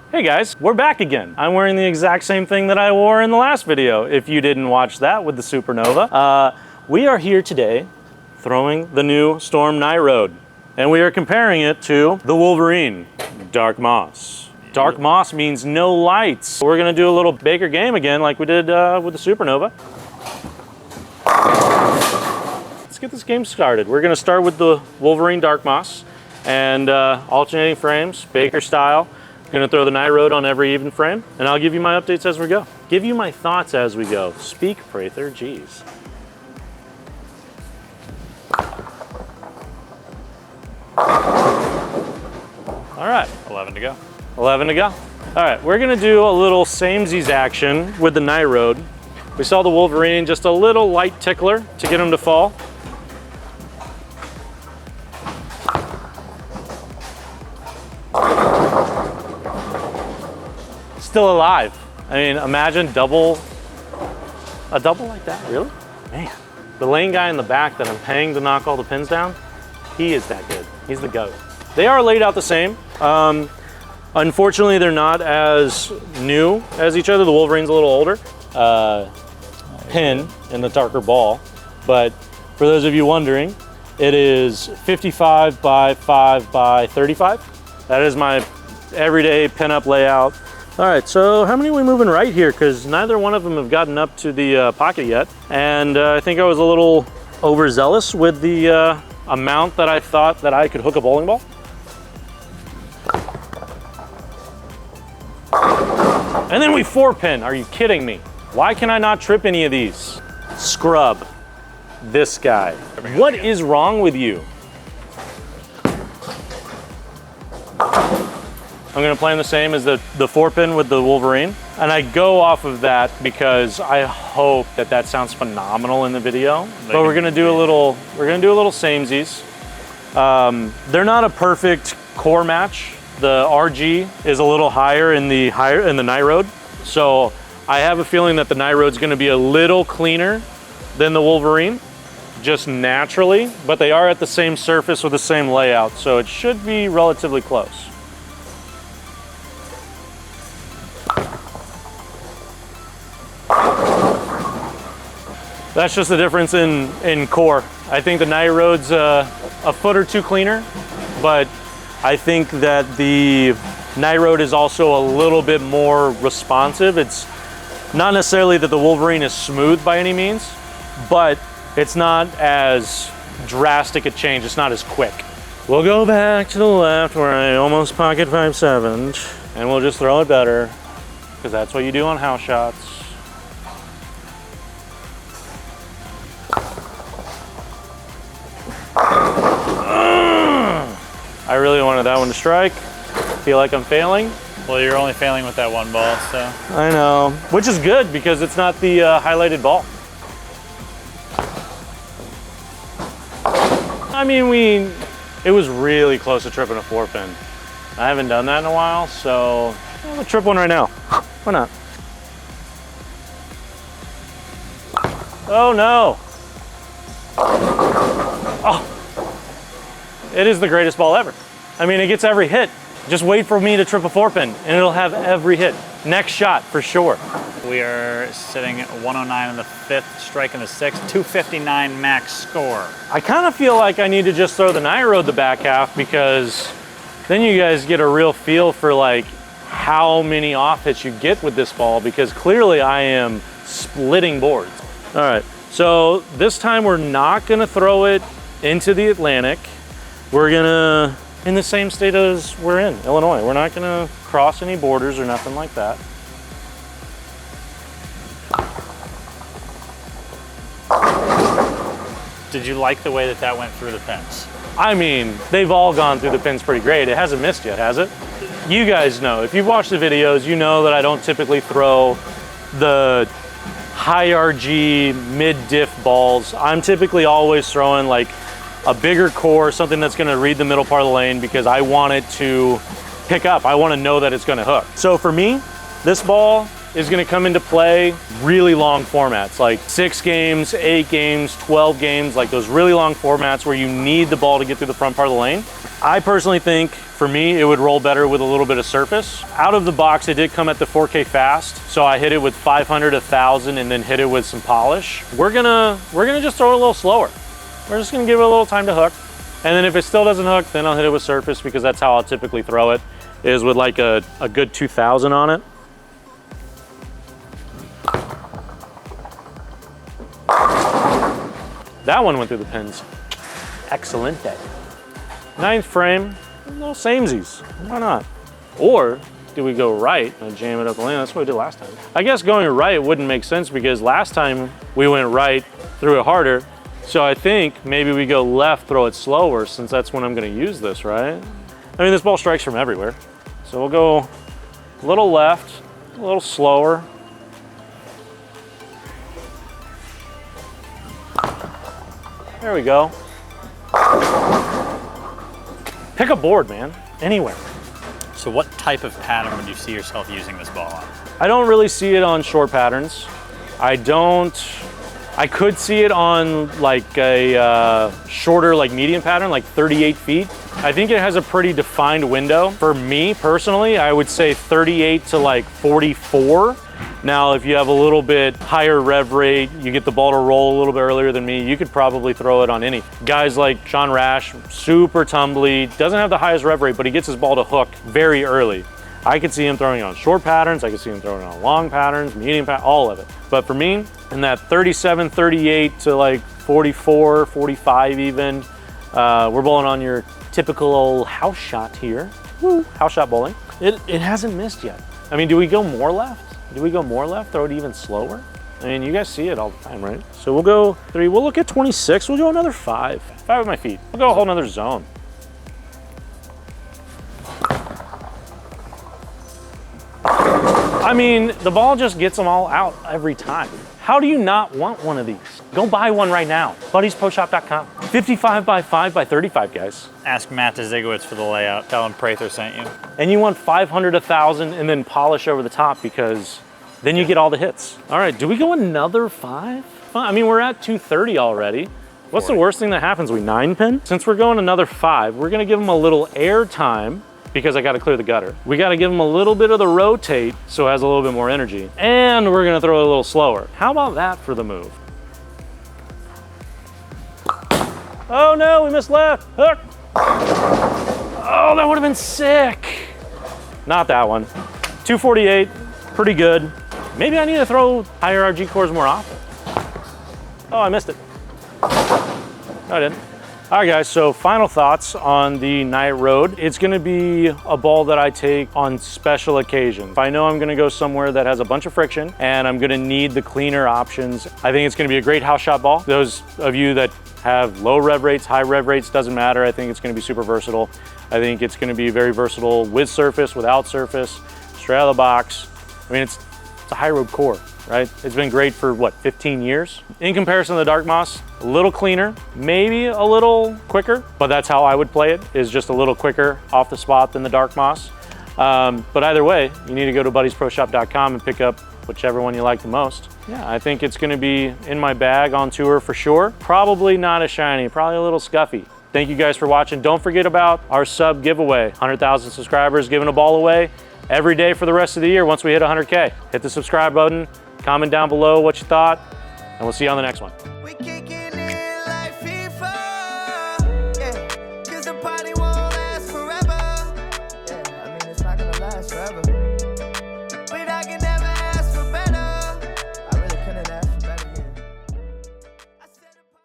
Hey guys, we're back again. I'm wearing the exact same thing that I wore in the last video, if you didn't watch that with the Supernova. We are here today throwing the new Storm Night Road, and we are comparing it to the Wolverine Dark Moss. Dark Moss means no lights. We're gonna do a little Baker game again like we did with the Supernova. Let's get this game started. We're gonna start with the Wolverine Dark Moss and alternating frames, Baker style. Gonna throw the Night Road on every even frame, and I'll give you my updates as we go. Give you my thoughts as we go. Speak, Prather, geez. All right. 11 to go. 11 to go. All right, we're gonna do a little samesies action with the Night Road. We saw the Wolverine, just a little light tickler to get him to fall. Still alive. I mean, imagine a double like that, really? Man, the lane guy in the back that I'm paying to knock all the pins down, he is that good. He's the GOAT. They are laid out the same. Unfortunately, they're not as new as each other. The Wolverine's a little older. Pin and the darker ball. But for those of you wondering, it is 55 by 5 by 35. That is my everyday pinup layout. All right, so how many are we moving right here? Because neither one of them have gotten up to the pocket yet. And I think I was a little overzealous with the amount that I thought that I could hook a bowling ball. And then we 4-pin. Are you kidding me? Why can I not trip any of these? Scrub. This guy. What is wrong with you? I'm gonna play him the same as the 4-pin with the Wolverine. And I go off of that because I hope that that sounds phenomenal in the video. But we're gonna do a little samesies. They're not a perfect core match. The RG is a little higher in the Night Road. So I have a feeling that the Night Road's gonna be a little cleaner than the Wolverine, just naturally, but they are at the same surface with the same layout. So it should be relatively close. That's just the difference in core. I think the Night Road's a foot or two cleaner, but I think that the Night Road is also a little bit more responsive. It's not necessarily that the Wolverine is smooth by any means, but it's not as drastic a change. It's not as quick. We'll go back to the left where I almost pocket 5-7, and we'll just throw it better, because that's what you do on house shots. I really wanted that one to strike. Feel like I'm failing. Well, you're only failing with that one ball, so. I know, which is good because it's not the highlighted ball. I mean, it was really close to tripping a 4-pin. I haven't done that in a while, so I'm gonna trip one right now. Why not? Oh no. Oh. It is the greatest ball ever. I mean, it gets every hit. Just wait for me to trip a 4-pin and it'll have every hit. Next shot for sure. We are sitting at 109 in the 5th, strike in the 6th, 259 max score. I kind of feel like I need to just throw the Night Road the back half, because then you guys get a real feel for like how many off hits you get with this ball, because clearly I am splitting boards. All right, so this time we're not gonna throw it into the Atlantic. We're gonna, in the same state as we're in, Illinois. We're not gonna cross any borders or nothing like that. Did you like the way that that went through the pins? I mean, they've all gone through the pins pretty great. It hasn't missed yet, has it? You guys know, if you've watched the videos, you know that I don't typically throw the high RG mid-diff balls. I'm typically always throwing like a bigger core, something that's gonna read the middle part of the lane, because I want it to pick up. I wanna know that it's gonna hook. So for me, this ball is gonna come into play really long formats, like 6 games, 8 games, 12 games, like those really long formats where you need the ball to get through the front part of the lane. I personally think, for me, it would roll better with a little bit of surface. Out of the box, it did come at the 4K fast, so I hit it with 500, 1,000, and then hit it with some polish. We're gonna just throw it a little slower. We're just gonna give it a little time to hook. And then if it still doesn't hook, then I'll hit it with surface, because that's how I'll typically throw it, is with like a good 2,000 on it. That one went through the pins. Excellent day. 9th frame, a little samesies. Why not? Or do we go right and jam it up the lane? That's what we did last time. I guess going right wouldn't make sense, because last time we went right, threw it harder. So I think maybe we go left, throw it slower, since that's when I'm gonna use this, right? I mean, this ball strikes from everywhere. So we'll go a little left, a little slower. There we go. Pick a board, man, anywhere. So what type of pattern would you see yourself using this ball on? I don't really see it on short patterns. I could see it on like a shorter, like medium pattern, like 38 feet. I think it has a pretty defined window. For me personally, I would say 38 to like 44. Now, if you have a little bit higher rev rate, you get the ball to roll a little bit earlier than me, you could probably throw it on any. Guys like Sean Rash, super tumbly, doesn't have the highest rev rate, but he gets his ball to hook very early. I could see him throwing it on short patterns, I could see him throwing it on long patterns, medium patterns, all of it. But for me, in that 37, 38 to like 44, 45 even, we're bowling on your typical old house shot here. Woo, house shot bowling. It hasn't missed yet. I mean, do we go more left? Do we go more left, throw it even slower? I mean, you guys see it all the time, right? So we'll go 3, we'll look at 26, we'll go another 5. 5 with my feet. We'll go a whole nother zone. I mean, the ball just gets them all out every time. How do you not want one of these? Go buy one right now. BuddiesProShop.com. 55 by 5 by 35, guys. Ask Matt Zigowitz for the layout. Tell him Prather sent you. And you want 500, 1,000, and then polish over the top, because then you get all the hits. All right, do we go another 5? I mean, we're at 230 already. What's 40. The worst thing that happens? We 9-pin? Since we're going another 5, we're gonna give them a little air time, because I gotta clear the gutter. We gotta give them a little bit of the rotate so it has a little bit more energy. And we're gonna throw it a little slower. How about that for the move? Oh no, we missed left, hook. Oh, that would've been sick. Not that one. 248, pretty good. Maybe I need to throw higher RG cores more often. Oh, I missed it. No, I didn't. All right, guys, so final thoughts on the Night Road. It's gonna be a ball that I take on special occasions. If I know I'm gonna go somewhere that has a bunch of friction and I'm gonna need the cleaner options, I think it's gonna be a great house shot ball. Those of you that have low rev rates, high rev rates, doesn't matter. I think it's gonna be super versatile. I think it's gonna be very versatile with surface, without surface, straight out of the box. I mean, it's a high road core, right? It's been great for what, 15 years? In comparison to the Dark Moss, a little cleaner, maybe a little quicker, but that's how I would play it, is just a little quicker off the spot than the Dark Moss. But either way, you need to go to BuddiesProShop.com and pick up whichever one you like the most. Yeah, I think it's gonna be in my bag on tour for sure. Probably not as shiny, probably a little scuffy. Thank you guys for watching. Don't forget about our sub giveaway. 100,000 subscribers giving a ball away every day for the rest of the year once we hit 100K. Hit the subscribe button, comment down below what you thought, and we'll see you on the next one.